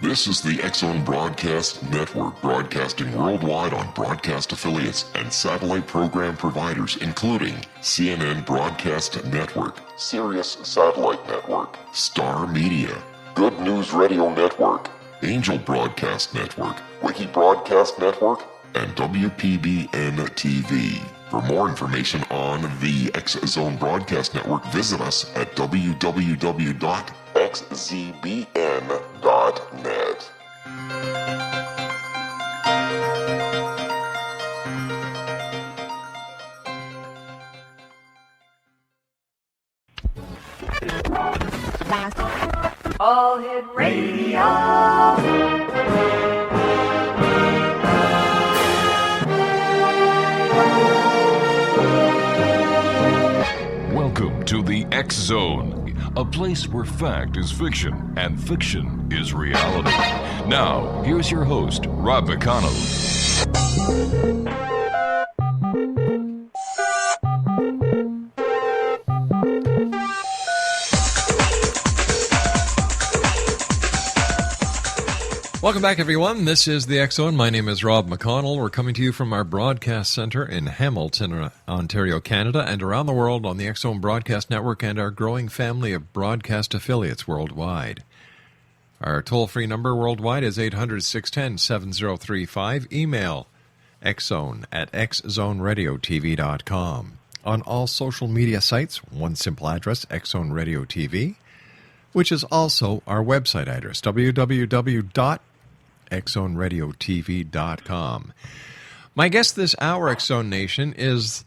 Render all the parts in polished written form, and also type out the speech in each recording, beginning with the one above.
This is the X-Zone Broadcast Network, broadcasting worldwide on broadcast affiliates and satellite program providers, including CNN Broadcast Network, Sirius Satellite Network, Star Media, Good News Radio Network, Angel Broadcast Network, Wiki Broadcast Network, and WPBN TV. For more information on the X-Zone Broadcast Network, visit us at www.xzbn.net. All Hit Radio. Welcome to the X-Zone, a place where fact is fiction and fiction is reality. Now, here's your host, Rob McConnell. Welcome back, everyone. This is the X-Zone. My name is Rob McConnell. We're coming to you from our broadcast center in Hamilton, Ontario, Canada, and around the world on the X-Zone Broadcast Network and our growing family of broadcast affiliates worldwide. Our toll-free number worldwide is 800-610-7035. Email xzone@xzoneradiotv.com. On all social media sites, one simple address, X-Zone Radio TV, which is also our website address, www.xzoneradiotv.com. My guest this hour, X-Zone Nation, is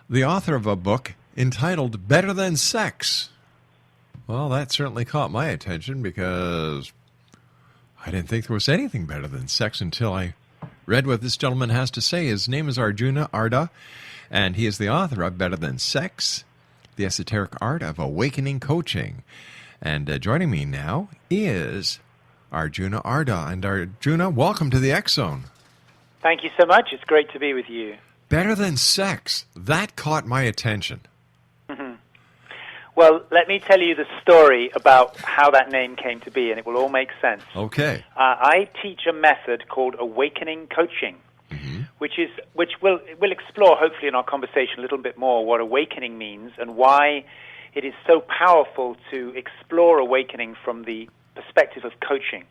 the author of a book entitled Better Than Sex. Well, that certainly caught my attention because I didn't think there was anything better than sex until I read what this gentleman has to say. His name is Arjuna Ardagh, and he is the author of Better Than Sex, The Esoteric Art of Awakening Coaching. And joining me now is Arjuna Ardagh. And Arjuna, welcome to the X-Zone. Thank you so much. It's great to be with you. Better Than Sex. That caught my attention. Mm-hmm. Well, let me tell you the story about how that name came to be, and it will all make sense. Okay. I teach a method called awakening coaching, which we'll explore, hopefully, in our conversation a little bit more, what awakening means and why it is so powerful to explore awakening from the perspective of coaching.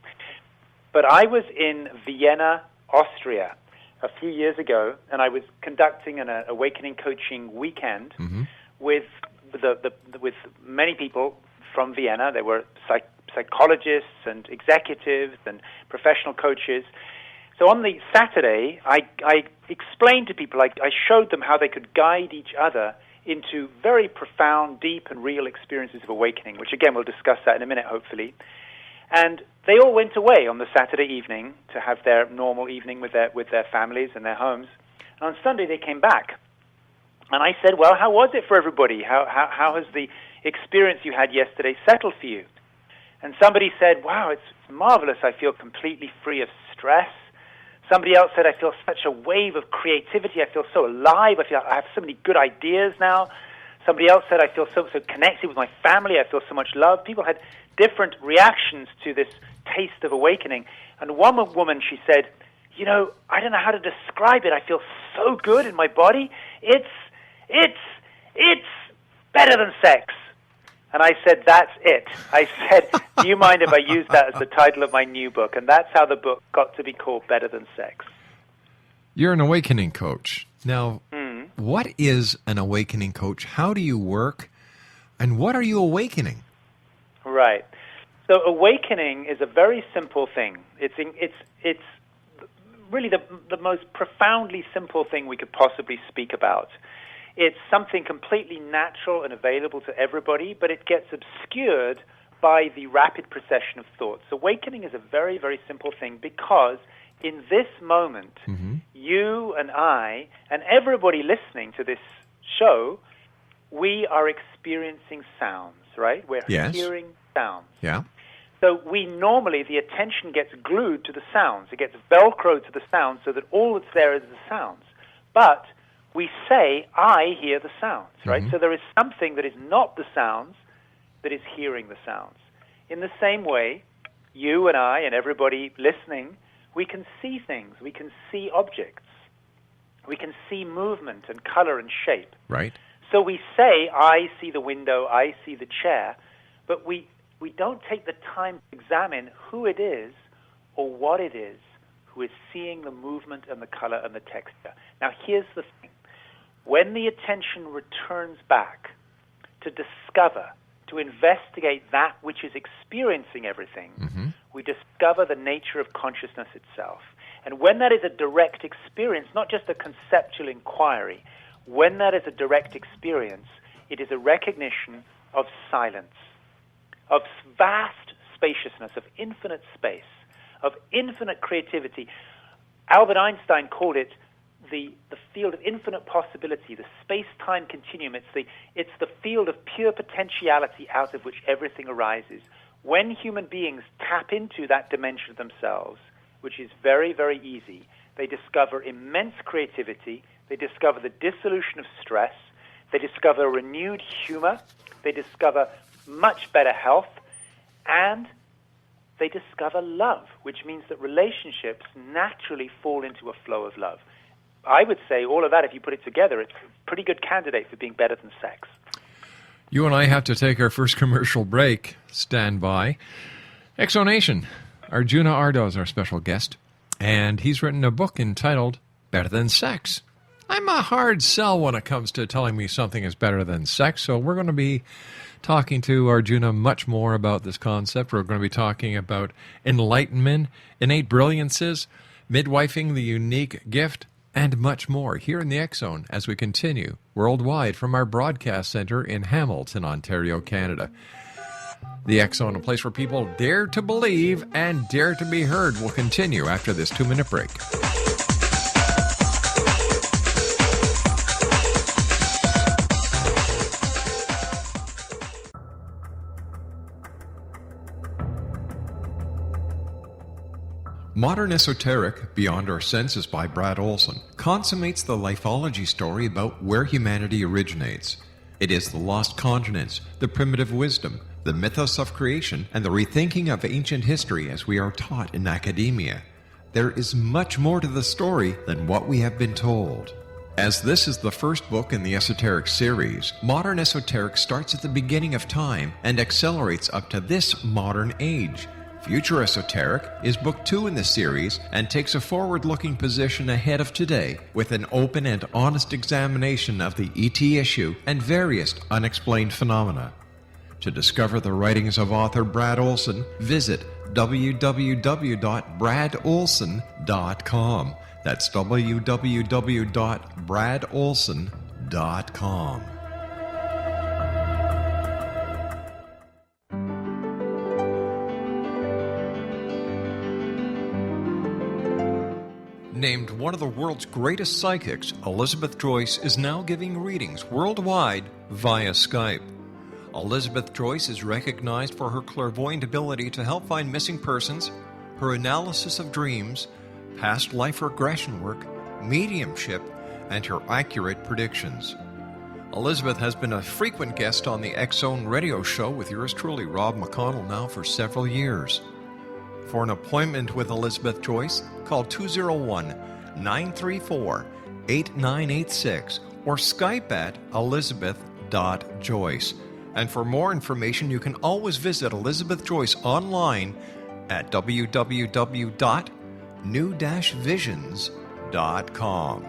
But I was in Vienna, Austria, a few years ago, and I was conducting an awakening coaching weekend with many people from Vienna. There were psychologists and executives and professional coaches. So on the Saturday, I explained to people, I showed them how they could guide each other into very profound, deep, and real experiences of awakening, which, again, we'll discuss that in a minute, hopefully. And they all went away on the Saturday evening to have their normal evening with their families and their homes. And on Sunday, they came back. And I said, well, how was it for everybody? How has the experience you had yesterday settled for you? And somebody said, wow, it's marvelous. I feel completely free of stress. Somebody else said, I feel such a wave of creativity. I feel so alive. I feel I have so many good ideas now. Somebody else said, I feel so connected with my family. I feel so much love. People had different reactions to this taste of awakening. And one woman, she said, you know, I don't know how to describe it. I feel so good in my body. It's better than sex. And I said, that's it. I said, do you mind if I use that as the title of my new book? And that's how the book got to be called Better Than Sex. You're an awakening coach. Now, what is an awakening coach? How do you work? And what are you awakening? Right. So awakening is a very simple thing. It's really the most profoundly simple thing we could possibly speak about. It's something completely natural and available to everybody, but it gets obscured by the rapid procession of thoughts. Awakening is a very, very simple thing because in this moment, you and I and everybody listening to this show, we are experiencing sounds, right? We're hearing sounds. Yeah. So we normally, the attention gets glued to the sounds. It gets velcroed to the sounds so that all that's there is the sounds. But we say, I hear the sounds, right? So there is something that is not the sounds that is hearing the sounds. In the same way, you and I and everybody listening, we can see things. We can see objects. We can see movement and color and shape. Right. So we say, I see the window, I see the chair, but we don't take the time to examine who it is or what it is who is seeing the movement and the color and the texture. Now, here's the thing. When the attention returns back to discover, to investigate that which is experiencing everything, we discover the nature of consciousness itself. And when that is a direct experience, not just a conceptual inquiry, when that is a direct experience, it is a recognition of silence, of vast spaciousness, of infinite space, of infinite creativity. Albert Einstein called it the field of infinite possibility, the space-time continuum. It's the field of pure potentiality out of which everything arises. When human beings tap into that dimension of themselves, which is very, very easy, they discover immense creativity, they discover the dissolution of stress, they discover renewed humor, they discover much better health, and they discover love, which means that relationships naturally fall into a flow of love. I would say all of that, if you put it together, it's a pretty good candidate for being better than sex. You and I have to take our first commercial break. Stand by. Exonation. Arjuna Ardagh is our special guest, and he's written a book entitled Better Than Sex. I'm a hard sell when it comes to telling me something is better than sex, so we're going to be talking to Arjuna much more about this concept. We're going to be talking about enlightenment, innate brilliances, midwifing the unique gift, and much more here in the X Zone as we continue worldwide from our broadcast center in Hamilton, Ontario, Canada. The X Zone, a place where people dare to believe and dare to be heard, will continue after this 2-minute break. Modern Esoteric, Beyond Our Senses by Brad Olson, consummates the lifology story about where humanity originates. It is the lost continents, the primitive wisdom, the mythos of creation, and the rethinking of ancient history as we are taught in academia. There is much more to the story than what we have been told. As this is the first book in the Esoteric series, Modern Esoteric starts at the beginning of time and accelerates up to this modern age. Future Esoteric is book 2 in the series and takes a forward-looking position ahead of today with an open and honest examination of the ET issue and various unexplained phenomena. To discover the writings of author Brad Olson, visit www.bradolson.com. That's www.bradolson.com. Named one of the world's greatest psychics, Elizabeth Joyce is now giving readings worldwide via Skype. Elizabeth Joyce is recognized for her clairvoyant ability to help find missing persons, her analysis of dreams, past life regression work, mediumship, and her accurate predictions. Elizabeth has been a frequent guest on the X Zone radio show with yours truly, Rob McConnell, now for several years. For an appointment with Elizabeth Joyce, call 201-934-8986 or Skype at elizabeth.joyce. And for more information, you can always visit Elizabeth Joyce online at www.new-visions.com.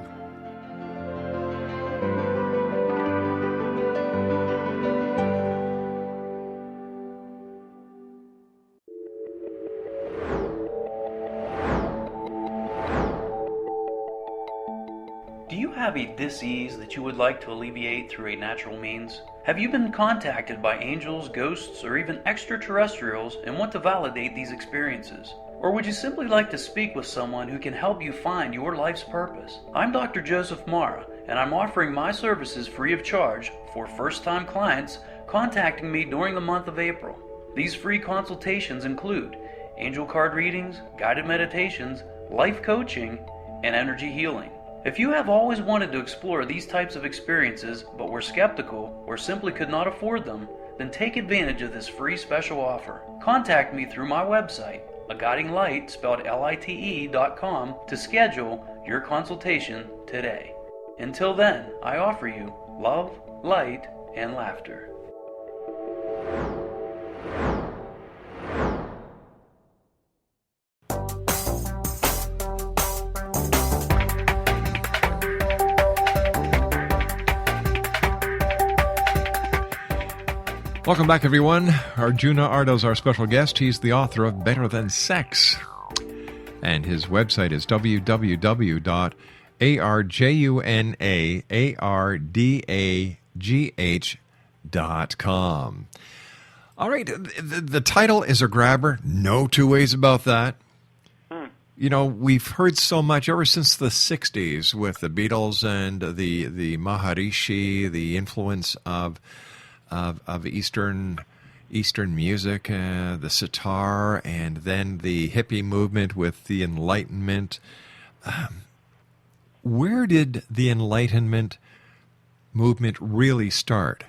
Do you have a dis-ease that you would like to alleviate through a natural means? Have you been contacted by angels, ghosts, or even extraterrestrials and want to validate these experiences? Or would you simply like to speak with someone who can help you find your life's purpose? I'm Dr. Joseph Mara, and I'm offering my services free of charge for first-time clients contacting me during the month of April. These free consultations include angel card readings, guided meditations, life coaching, and energy healing. If you have always wanted to explore these types of experiences but were skeptical or simply could not afford them, Then take advantage of this free special offer. Contact me through my website, aguidinglight, spelled LITE.com, to schedule your consultation today. Until then, I offer you love, light, and laughter. Welcome back, everyone. Arjuna Ardagh is our special guest. He's the author of Better Than Sex. And his website is www.arjunaardagh.com. All right, the title is a grabber. No two ways about that. You know, we've heard so much ever since the 60s with the Beatles and the Maharishi, the influence of Eastern music, the sitar, and then the hippie movement with the Enlightenment. Where did the Enlightenment movement really start?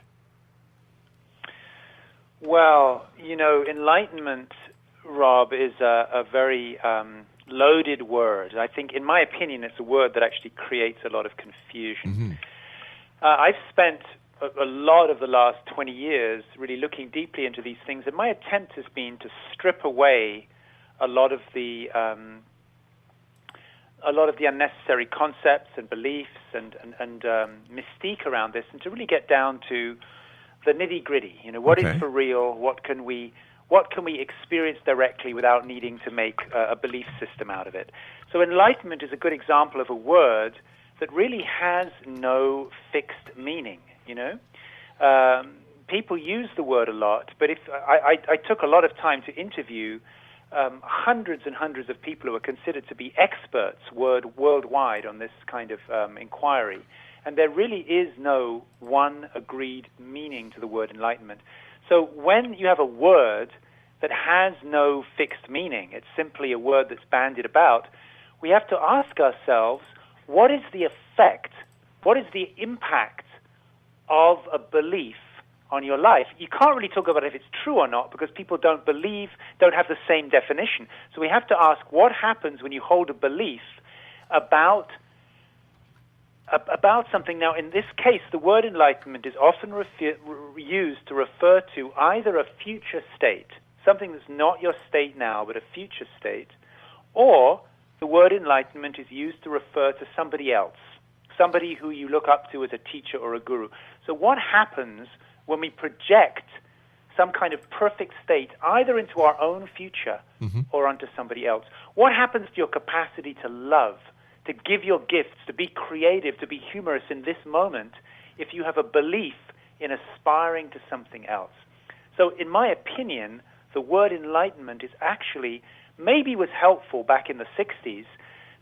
Well, you know, Enlightenment, Rob, is a very loaded word. I think, in my opinion, it's a word that actually creates a lot of confusion. I've spent a lot of the last 20 years really looking deeply into these things, and my attempt has been to strip away a lot of the unnecessary concepts and beliefs and mystique around this, and to really get down to the nitty-gritty. You know, what is for real? What can we experience directly without needing to make a belief system out of it? So enlightenment is a good example of a word that really has no fixed meaning. You know, people use the word a lot, but if I took a lot of time to interview hundreds and hundreds of people who are considered to be experts worldwide on this kind of inquiry, and there really is no one agreed meaning to the word enlightenment. So when you have a word that has no fixed meaning, it's simply a word that's bandied about, we have to ask ourselves, what is the effect, what is the impact of a belief on your life? You can't really talk about if it's true or not, because people don't have the same definition. So we have to ask, what happens when you hold a belief about something? Now, in this case, the word enlightenment is often used to refer to either a future state, something that's not your state now, but a future state, or the word enlightenment is used to refer to somebody else, somebody who you look up to as a teacher or a guru. So what happens when we project some kind of perfect state either into our own future or onto somebody else? What happens to your capacity to love, to give your gifts, to be creative, to be humorous in this moment if you have a belief in aspiring to something else? So in my opinion, the word enlightenment is actually, maybe was helpful back in the 60s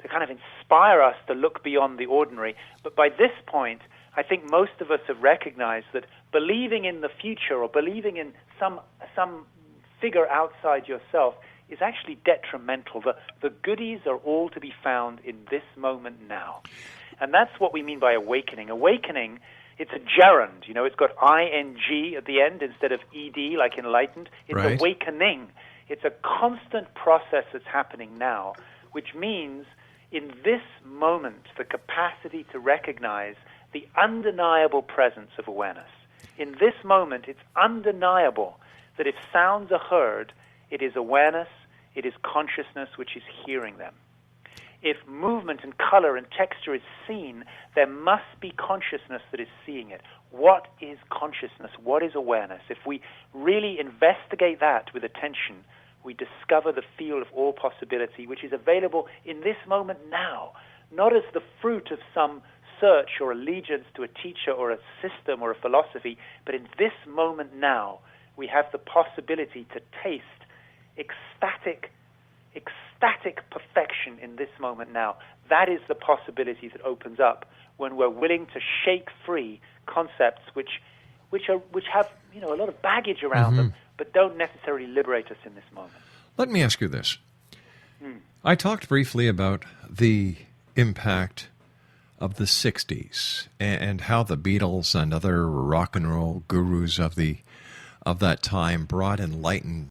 to kind of inspire us to look beyond the ordinary. But by this point, I think most of us have recognized that believing in the future or believing in some figure outside yourself is actually detrimental. The goodies are all to be found in this moment now. And that's what we mean by awakening. Awakening, it's a gerund. You know, it's got ing at the end instead of ed, like enlightened. It's right. Awakening. It's a constant process that's happening now, which means in this moment, the capacity to recognize the undeniable presence of awareness. In this moment, it's undeniable that if sounds are heard, it is awareness, it is consciousness which is hearing them. If movement and color and texture is seen, there must be consciousness that is seeing it. What is consciousness? What is awareness? If we really investigate that with attention, we discover the field of all possibility, which is available in this moment now, not as the fruit of some search or allegiance to a teacher or a system or a philosophy, but in this moment now, we have the possibility to taste ecstatic perfection in this moment now. That is the possibility that opens up when we're willing to shake free concepts which have, you know, a lot of baggage around them, but don't necessarily liberate us in this moment. Let me ask you this. I talked briefly about the impact of the 60s and how the Beatles and other rock and roll gurus of the of that time brought enlightened